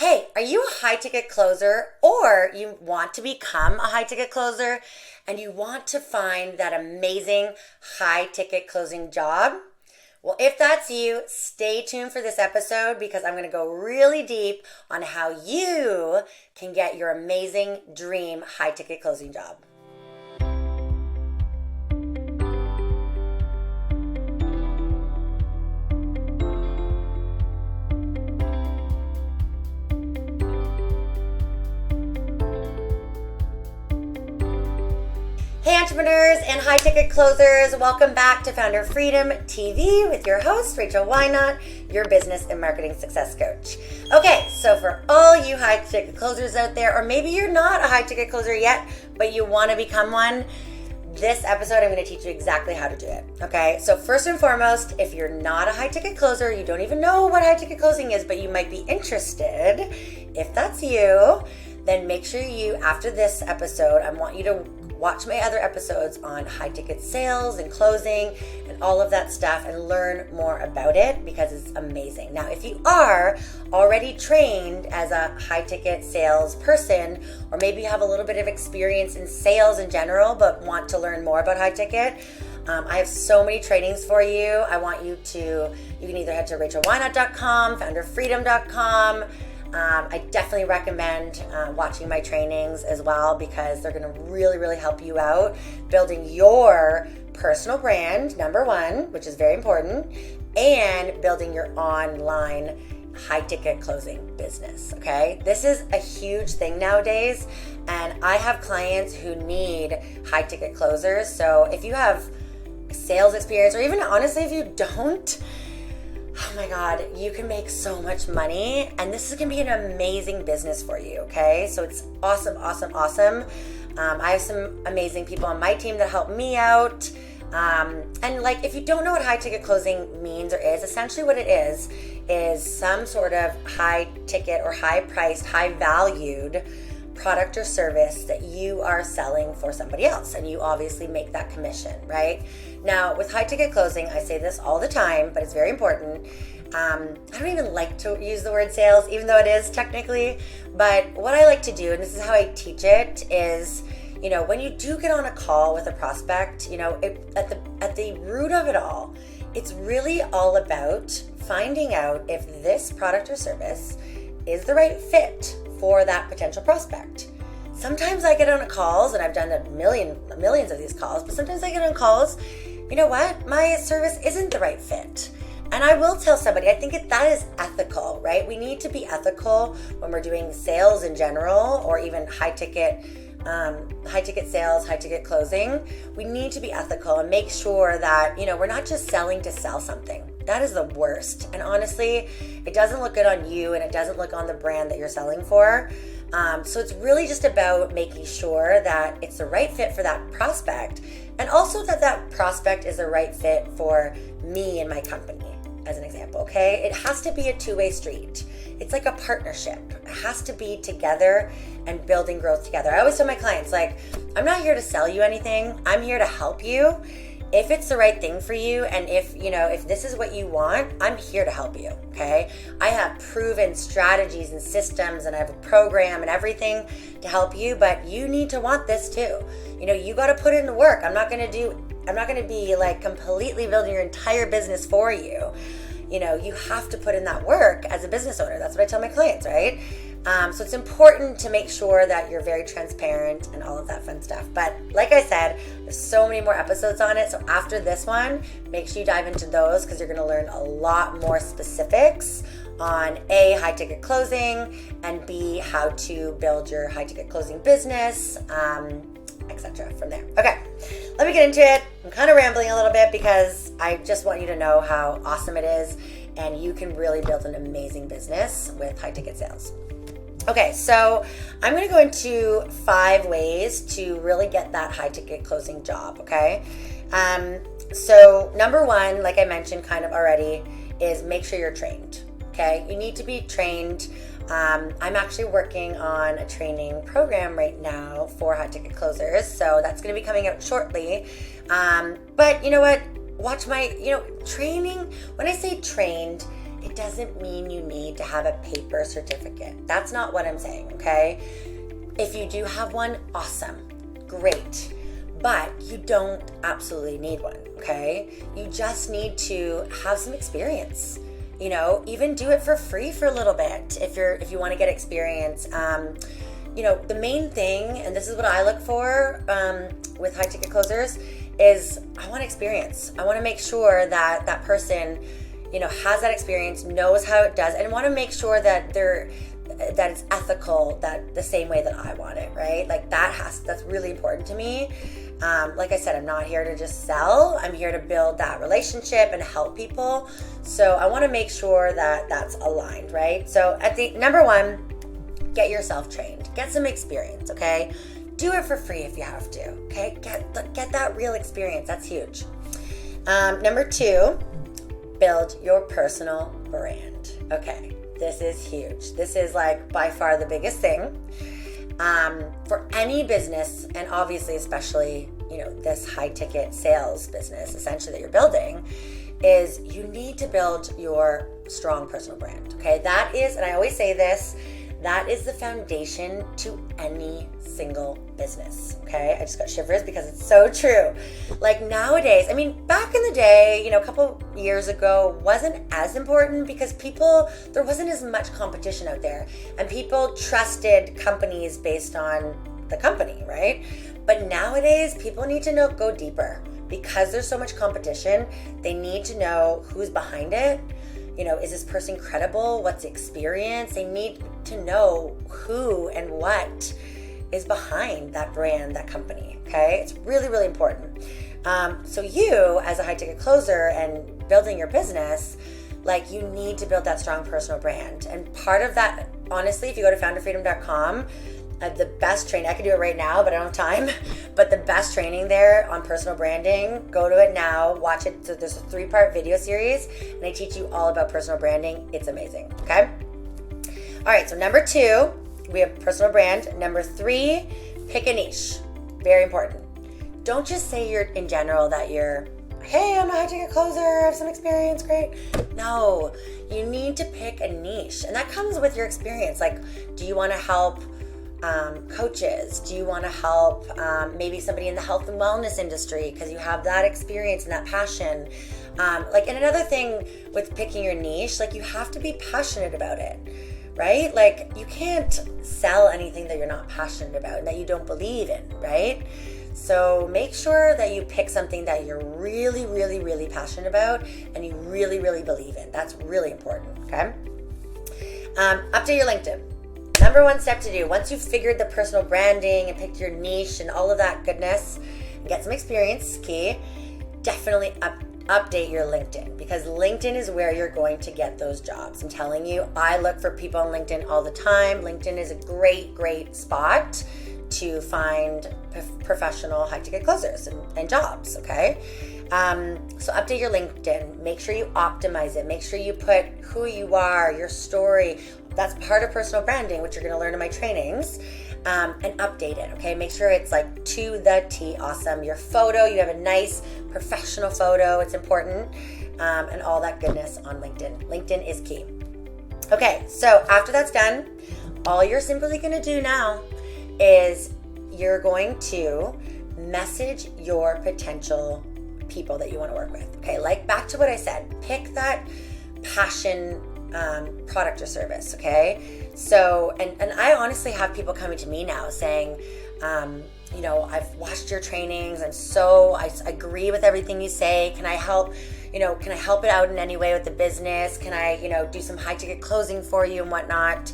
Hey, are you a high ticket closer or you want to become a high ticket closer and you want to find that amazing high ticket closing job? Well, if that's you, stay tuned for this episode because I'm going to go really deep on how you can get your amazing dream high ticket closing job. Hey entrepreneurs and high ticket closers, welcome back to Founder Freedom TV with your host, Rachel Whynot, your business and marketing success coach. Okay, so for all you high ticket closers out there, or maybe you're not a high ticket closer yet, but you want to become one, this episode I'm going to teach you exactly how to do it. Okay, so first and foremost, if you're not a high ticket closer, you don't even know what high ticket closing is, but you might be interested. If that's you, then make sure you, after this episode, I want you to watch my other episodes on high ticket sales and closing and all of that stuff and learn more about it because it's amazing. Now, if you are already trained as a high ticket sales person, or maybe you have a little bit of experience in sales in general, but want to learn more about high ticket, I have so many trainings for you. I want you can either head to rachelwhynot.com, founderfreedom.com. I definitely recommend watching my trainings as well because they're going to really, really help you out building your personal brand, number one, which is very important, and building your online high-ticket closing business, okay? This is a huge thing nowadays, and I have clients who need high-ticket closers. So if you have sales experience, or even honestly, if you don't, oh my God, you can make so much money, and this is gonna be an amazing business for you, okay? So it's awesome. I have some amazing people on my team that help me out. And like, if you don't know what high ticket closing means or is, essentially what it is some sort of high ticket or high priced, high valued product or service that you are selling for somebody else, and you obviously make that commission, right? Now, with high ticket closing, I say this all the time, but it's very important. I don't even like to use the word sales, even though it is technically, but what I like to do, and this is how I teach it, is, when you do get on a call with a prospect, at the root of it all, it's really all about finding out if this product or service is the right fit for that potential prospect. Sometimes I get on calls, and I've done millions of these calls, but sometimes I get on calls, you know what, my service isn't the right fit. And I will tell somebody, I think that is ethical, right? We need to be ethical when we're doing sales in general, or even high ticket sales, high ticket closing. We need to be ethical and make sure that, we're not just selling to sell something. That is the worst. And honestly, it doesn't look good on you, and it doesn't look on the brand that you're selling for. So it's really just about making sure that it's the right fit for that prospect, and also that prospect is the right fit for me and my company, as an example, okay? It has to be a two-way street. It's like a partnership. It has to be together and building growth together. I always tell my clients, I'm not here to sell you anything. I'm here to help you. If it's the right thing for you, and if this is what you want, I'm here to help you, okay? I have proven strategies and systems, and I have a program and everything to help you, but you need to want this too. You got to put in the work. I'm not going to be completely building your entire business for you. You have to put in that work as a business owner. That's what I tell my clients, right? So it's important to make sure that you're very transparent and all of that fun stuff. But like I said, there's so many more episodes on it. So after this one, make sure you dive into those because you're going to learn a lot more specifics on A, high ticket closing, and B, how to build your high ticket closing business, etc. from there. Okay, let me get into it. I'm kind of rambling a little bit because I just want you to know how awesome it is, and you can really build an amazing business with high ticket sales. Okay, so I'm going to go into 5 ways to really get that high ticket closing job, okay? So number 1, like I mentioned kind of already, is make sure you're trained, okay? You need to be trained. I'm actually working on a training program right now for high ticket closers, so that's going to be coming out shortly. But you know what? Watch my, training. When I say trained, it doesn't mean you need to have a paper certificate. That's not what I'm saying, okay? If you do have one, awesome, great. But you don't absolutely need one, okay? You just need to have some experience. You know, even do it for free for a little bit if you want to get experience. You know, the main thing, and this is what I look for with high ticket closers, is I want experience. I want to make sure that that person, you know, has that experience, knows how it does, and want to make sure that that it's ethical, that the same way that I want it, right? Like that's really important to me. Like I said, I'm not here to just sell. I'm here to build that relationship and help people. So I want to make sure that that's aligned, right? So at the number one, get yourself trained, get some experience, okay? Do it for free if you have to, okay? Get that real experience. That's huge. Number two, build your personal brand. Okay, this is huge. This is like by far the biggest thing. For any business, and obviously especially, you know, this high ticket sales business essentially that you're building, is you need to build your strong personal brand. Okay, that is, and I always say this, that is the foundation to any single business. Okay, I just got shivers because it's so true. Like nowadays, I mean, back in the day, you know, a couple years ago, wasn't as important because there wasn't as much competition out there, and people trusted companies based on the company, right? But nowadays, people need to go deeper because there's so much competition. They need to know who's behind it. You know, is this person credible? What's the experience? They need to know who and what is behind that brand, that company, okay? It's really, really important. So you, as a high ticket closer and building your business, like you need to build that strong personal brand. And part of that, honestly, if you go to founderfreedom.com, the best training, I could do it right now, but I don't have time, but the best training there on personal branding, go to it now, watch it. So there's a 3-part video series, and I teach you all about personal branding. It's amazing, okay? All right, so number 2, we have personal brand. Number 3, pick a niche. Very important. Don't just say you're in general that you're, hey, I'm a high ticket closer, I have some experience, great. No, you need to pick a niche, and that comes with your experience. Like, do you want to help coaches? Do you want to help maybe somebody in the health and wellness industry because you have that experience and that passion? Like, and another thing with picking your niche, like you have to be passionate about it, right? Like you can't sell anything that you're not passionate about and that you don't believe in, right? So make sure that you pick something that you're really, really, really passionate about and you really, really believe in. That's really important, okay? Update your LinkedIn. Number 1 step to do, once you've figured the personal branding and picked your niche and all of that goodness, and get some experience, key, definitely update your LinkedIn, because LinkedIn is where you're going to get those jobs. I'm telling you, I look for people on LinkedIn all the time. LinkedIn is a great, great spot to find professional high-ticket closers and jobs, okay? So update your LinkedIn. Make sure you optimize it. Make sure you put who you are, your story. That's part of personal branding, which you're going to learn in my trainings, and update it, okay? Make sure it's like to the T awesome. Your photo, you have a nice professional photo. It's important, and all that goodness on LinkedIn. LinkedIn is key. Okay, so after that's done, all you're simply going to do now is you're going to message your potential people that you want to work with, okay? Like back to what I said, pick that passion product or service, okay? So, and I honestly have people coming to me now saying, you know, I've watched your trainings, I agree with everything you say. Can I help it out in any way with the business? Can I, you know, do some high ticket closing for you and whatnot?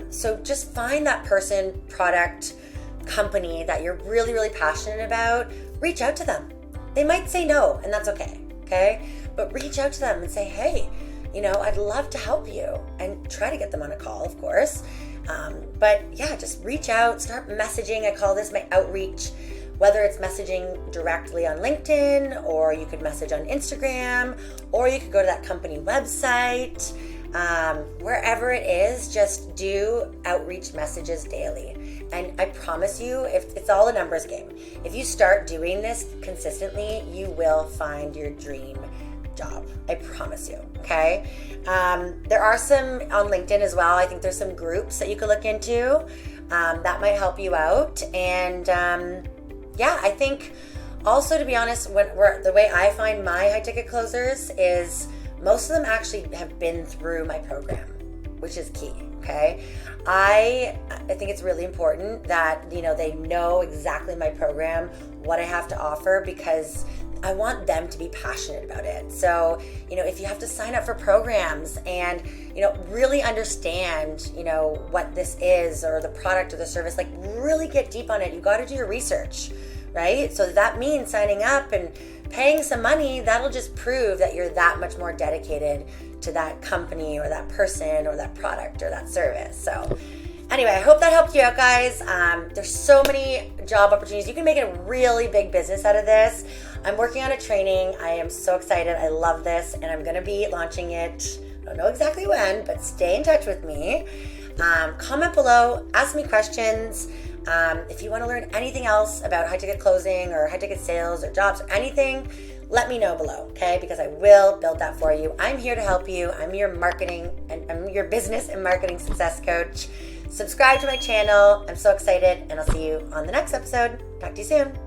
So just find that person, product, company that you're really, really passionate about. Reach out to them. They might say no, and that's okay? But reach out to them and say, hey, you know, I'd love to help you, and try to get them on a call, of course. But yeah, just reach out, start messaging. I call this my outreach, whether it's messaging directly on LinkedIn, or you could message on Instagram, or you could go to that company website. Wherever it is, just do outreach messages daily. And I promise you, if it's all a numbers game, if you start doing this consistently, you will find your dream job. I promise you, okay? There are some on LinkedIn as well. I think there's some groups that you could look into that might help you out. And yeah, I think also, to be honest, the way I find my high ticket closers is most of them actually have been through my program, which is key. Okay, I think it's really important that they know exactly my program, what I have to offer, because I want them to be passionate about it. So if you have to sign up for programs and really understand what this is, or the product or the service, like really get deep on it. You got to do your research, right? So that means signing up and paying some money. That'll just prove that you're that much more dedicated to that company or that person or that product or that service. So anyway, I hope that helped you out, guys. There's so many job opportunities. You can make a really big business out of this. I'm working on a training. I am so excited. I love this, and I'm going to be launching it. I don't know exactly when, but stay in touch with me. Comment below. Ask me questions. If you want to learn anything else about high ticket closing or high ticket sales or jobs or anything, let me know below, okay? Because I will build that for you. I'm here to help you. I'm your marketing and I'm your business and marketing success coach. Subscribe to my channel. I'm so excited, and I'll see you on the next episode. Talk to you soon.